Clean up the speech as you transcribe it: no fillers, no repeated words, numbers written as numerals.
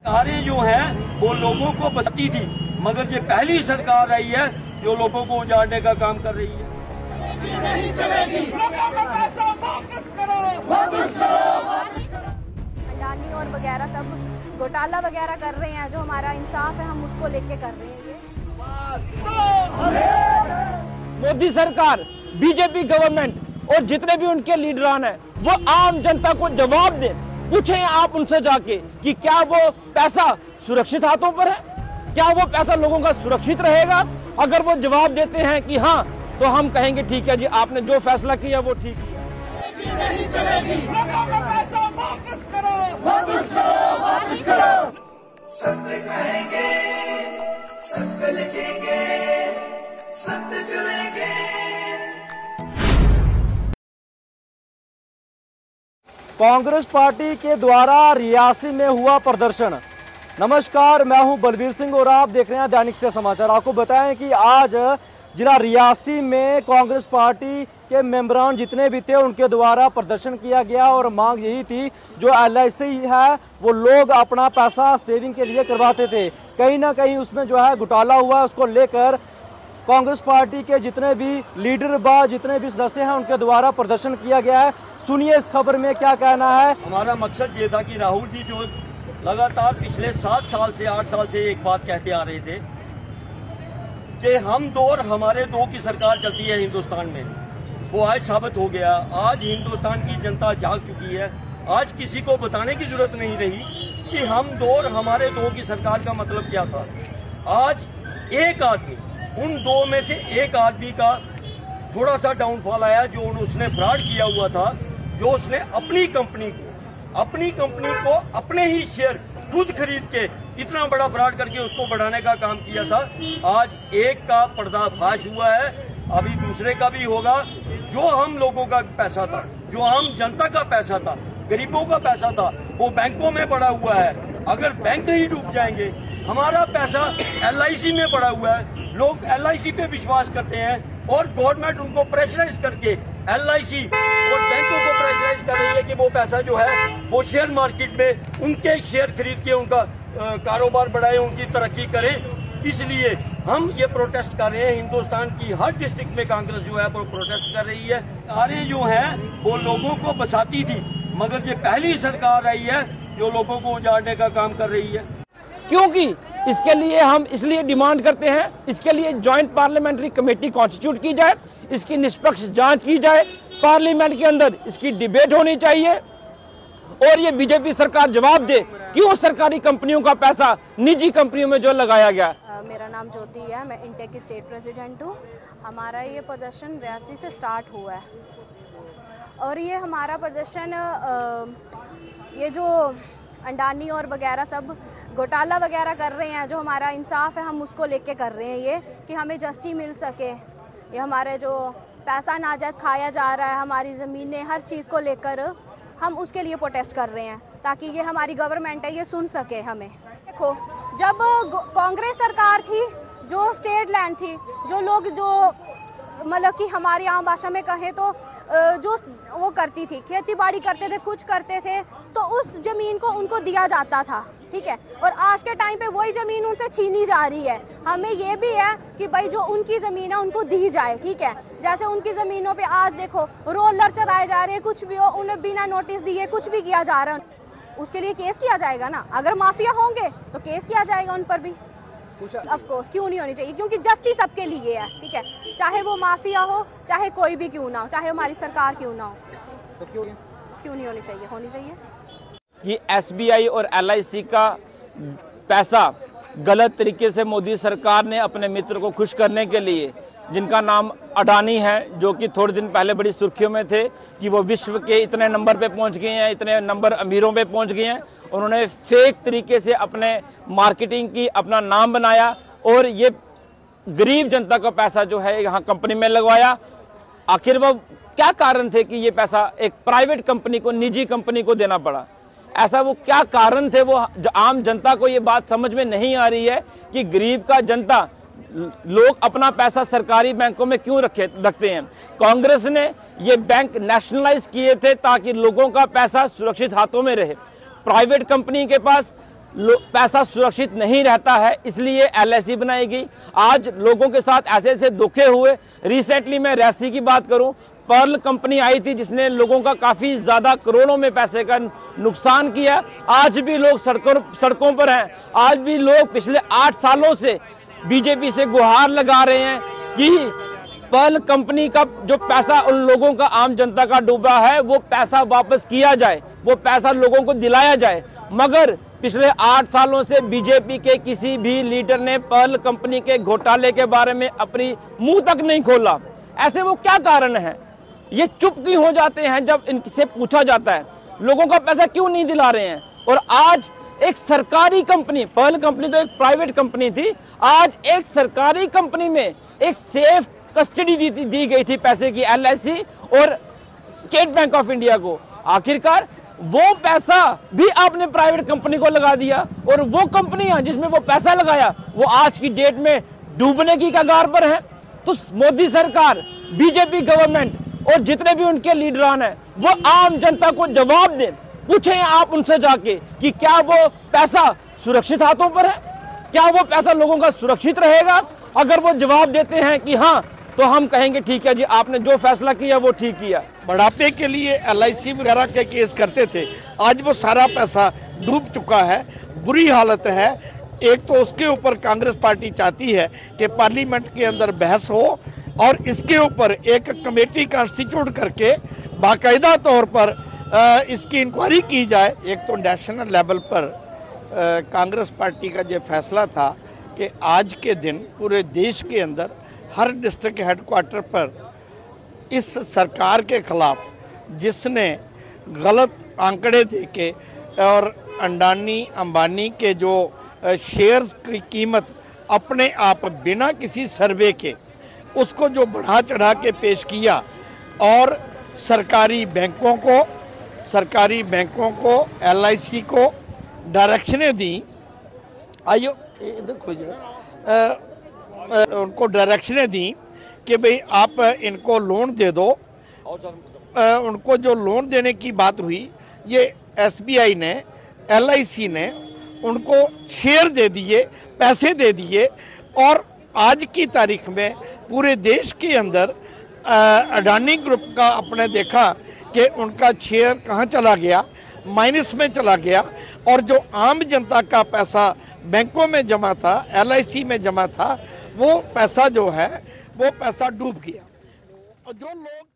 सरकारें जो हैं वो लोगों को बचाती थी, मगर ये पहली सरकार आई है जो लोगों को उजाड़ने का काम कर रही है। नहीं चलेगी। अडानी और वगैरह सब घोटाला वगैरह कर रहे हैं, जो हमारा इंसाफ है हम उसको लेके कर रहे हैं। ये मोदी सरकार, बीजेपी गवर्नमेंट और जितने भी उनके लीडरान हैं वो आम जनता को जवाब दें। पूछें आप उनसे जाके कि क्या वो पैसा सुरक्षित हाथों पर है, क्या वो पैसा लोगों का सुरक्षित रहेगा। अगर वो जवाब देते हैं कि हाँ, तो हम कहेंगे ठीक है जी, आपने जो फैसला किया वो ठीक किया। नहीं चलेगी। वापस करो। सत्य कहेंगे, सत्य लिखेंगे, सत्य चलेंगे। कांग्रेस पार्टी के द्वारा रियासी में हुआ प्रदर्शन। नमस्कार, मैं हूं बलबीर सिंह और आप देख रहे हैं दैनिक स्टेट समाचार। आपको बताएं कि आज जिला रियासी में कांग्रेस पार्टी के मेंबरान जितने भी थे उनके द्वारा प्रदर्शन किया गया और मांग यही थी, जो LIC है वो लोग अपना पैसा सेविंग के लिए करवाते थे, कहीं ना कहीं उसमें जो है घोटाला हुआ। उसको लेकर कांग्रेस पार्टी के जितने भी लीडर व जितने भी सदस्य हैं उनके द्वारा प्रदर्शन किया गया है। सुनिए इस खबर में क्या कहना है। हमारा मकसद ये था कि राहुल जी जो लगातार पिछले 7 साल से 8 साल से एक बात कहते आ रहे थे कि हम दो और हमारे दो की सरकार चलती है हिंदुस्तान में, वो आज साबित हो गया। आज हिंदुस्तान की जनता जाग चुकी है। आज किसी को बताने की जरूरत नहीं रही कि हम दो और हमारे दो की सरकार का मतलब क्या था। आज एक आदमी, उन दो में से एक आदमी का थोड़ा सा डाउनफॉल आया, जो उसने फ्रॉड किया हुआ था, जो उसने अपनी कंपनी को अपने ही शेयर खुद खरीद के इतना बड़ा फ्रॉड करके उसको बढ़ाने का काम किया था। आज एक का पर्दाफाश हुआ है, अभी दूसरे का भी होगा। जो हम लोगों का पैसा था, जो आम जनता का पैसा था, गरीबों का पैसा था, वो बैंकों में पड़ा हुआ है। अगर बैंक ही डूब जाएंगे, हमारा पैसा LIC में पड़ा हुआ है, लोग LIC पे विश्वास करते हैं और गवर्नमेंट उनको प्रेशराइज करके LIC और बैंकों को प्रेशराइज कर रही है कि वो पैसा जो है वो शेयर मार्केट में उनके शेयर खरीद के उनका कारोबार बढ़ाए, उनकी तरक्की करें। इसलिए हम ये प्रोटेस्ट कर रहे हैं। हिंदुस्तान की हर डिस्ट्रिक्ट में कांग्रेस जो है वो प्रोटेस्ट कर रही है। सरकारें जो हैं वो लोगों को बसाती थी, मगर ये पहली सरकार आई है जो लोगों को उजाड़ने का काम कर रही है। क्योंकि इसके लिए हम इसलिए डिमांड करते हैं, इसके लिए जॉइंट पार्लियामेंट्री कमेटी कॉन्स्टिट्यूट की जाए, इसकी निष्पक्ष जांच की जाए, पार्लियामेंट के अंदर इसकी डिबेट होनी चाहिए और ये बीजेपी सरकार जवाब दे क्यों सरकारी कंपनियों का पैसा निजी कंपनियों में जो लगाया गया। मेरा नाम ज्योति है, मैं इंटेक की स्टेट प्रेसिडेंट हूँ। हमारा ये प्रदर्शन रियासी से स्टार्ट हुआ है और ये हमारा प्रदर्शन ये जो अडानी और वगैरह सब घोटाला वगैरह कर रहे हैं, जो हमारा इंसाफ है हम उसको लेके कर रहे हैं। ये कि हमें जस्टिस मिल सके। ये हमारे जो पैसा नाजायज़ खाया जा रहा है, हमारी ज़मीनें, हर चीज़ को लेकर हम उसके लिए प्रोटेस्ट कर रहे हैं, ताकि ये हमारी गवर्नमेंट है ये सुन सके हमें। देखो, जब कांग्रेस सरकार थी, जो स्टेट लैंड थी, जो लोग जो मतलब कि हमारी आम भाषा में कहें तो जो वो करती थी, खेती बाड़ी करते थे, कुछ करते थे, तो उस ज़मीन को उनको दिया जाता था, ठीक है। और आज के टाइम पे वही ज़मीन उनसे छीनी जा रही है। हमें ये भी है कि भाई जो उनकी ज़मीन है उनको दी जाए, ठीक है। जैसे उनकी ज़मीनों पे आज देखो रोलर चलाए जा रहे हैं, कुछ भी हो, उन्हें बिना नोटिस दिए कुछ भी किया जा रहा है। उसके लिए केस किया जाएगा ना, अगर माफिया होंगे तो केस किया जाएगा उन पर भी। ऑफ कोर्स क्यों नहीं होनी चाहिए, क्योंकि जस्टिस सबके लिए है, ठीक है। चाहे वो माफिया हो, चाहे कोई भी क्यों ना हो, चाहे हमारी सरकार क्यों ना हो, क्यों नहीं होनी चाहिए, होनी चाहिए। कि SBI और LIC का पैसा गलत तरीके से मोदी सरकार ने अपने मित्र को खुश करने के लिए, जिनका नाम अडानी है, जो कि थोड़े दिन पहले बड़ी सुर्खियों में थे कि वो विश्व के इतने नंबर पे पहुंच गए हैं, इतने नंबर अमीरों पे पहुंच गए हैं। उन्होंने फेक तरीके से अपने मार्केटिंग की, अपना नाम बनाया और ये गरीब जनता का पैसा जो है यहाँ कंपनी में लगवाया। आखिर वो क्या कारण थे कि ये पैसा एक प्राइवेट कंपनी को, निजी कंपनी को देना पड़ा? ऐसा वो क्या कारण थे? वो आम जनता को ये बात समझ में नहीं आ रही है कि गरीब का जनता लोग अपना पैसा सरकारी बैंकों में क्यों रखते हैं। कांग्रेस ने ये बैंक नेशनलाइज किए थे ताकि लोगों का पैसा सुरक्षित हाथों में रहे। प्राइवेट कंपनी के पास पैसा सुरक्षित नहीं रहता है, इसलिए LIC बनाई गई। आज लोगों के साथ ऐसे ऐसे धोखे हुए। रिसेंटली मैं रियासी की बात करूं, पर्ल कंपनी आई थी जिसने लोगों का काफ़ी ज़्यादा करोड़ों में पैसे का नुकसान किया। आज भी लोग सड़कों पर हैं। आज भी लोग पिछले 8 सालों से बीजेपी से गुहार लगा रहे हैं कि पर्ल कंपनी का जो पैसा उन लोगों का, आम जनता का डूबा है, वो पैसा वापस किया जाए, वो पैसा लोगों को दिलाया जाए। मगर पिछले 8 सालों से बीजेपी के किसी भी लीडर ने पर्ल कंपनी के घोटाले के बारे में अपनी मुंह तक नहीं खोला। ऐसे वो क्या कारण है? ये चुप क्यों हो जाते हैं जब इनसे पूछा जाता है? लोगों का पैसा क्यों नहीं दिला रहे हैं? और आज एक सरकारी कंपनी, पर्ल कंपनी तो एक प्राइवेट कंपनी थी, आज एक सरकारी कंपनी में एक सेफ कस्टडी दी गई थी पैसे की LIC और स्टेट बैंक ऑफ इंडिया को। आखिरकार वो पैसा भी आपने प्राइवेट कंपनी को लगा दिया और वो कंपनियां जिसमें वो पैसा लगाया वो आज की डेट में डूबने की कगार पर है। तो मोदी सरकार, बीजेपी गवर्नमेंट और जितने भी उनके लीडरान हैं वो आम जनता को जवाब दें। पूछें आप उनसे जाके कि क्या वो पैसा सुरक्षित हाथों पर है, क्या वो पैसा लोगों का सुरक्षित रहेगा। अगर वो जवाब देते हैं कि हाँ, तो हम कहेंगे ठीक है जी, आपने जो फैसला किया वो ठीक किया। बढ़ापे के लिए LIC वगैरह के केस करते थे, आज वो सारा पैसा डूब चुका है, बुरी हालत है। एक तो उसके ऊपर कांग्रेस पार्टी चाहती है कि पार्लियामेंट के अंदर बहस हो और इसके ऊपर एक कमेटी कॉन्स्टिट्यूट करके बाकायदा तौर पर इसकी इंक्वायरी की जाए। एक तो नेशनल लेवल पर कांग्रेस पार्टी का ये फैसला था कि आज के दिन पूरे देश के अंदर हर डिस्ट्रिक्ट हेडक्वार्टर पर इस सरकार के खिलाफ जिसने गलत आंकड़े देके और अडानी अंबानी के जो शेयर्स की कीमत अपने आप बिना किसी सर्वे के उसको जो बढ़ा चढ़ा के पेश किया और सरकारी बैंकों को LIC को डायरेक्शनें दी, आइयो इधर खोजिए, उनको डायरेक्शनें दी कि भाई आप इनको लोन दे दो। उनको जो लोन देने की बात हुई, ये SBI ने, LIC ने उनको शेयर दे दिए, पैसे दे दिए और आज की तारीख में पूरे देश के अंदर अडानी ग्रुप का आपने देखा कि उनका शेयर कहाँ चला गया, माइनस में चला गया और जो आम जनता का पैसा बैंकों में जमा था, LIC में जमा था, वो पैसा जो है वो पैसा डूब गया। और जो लोग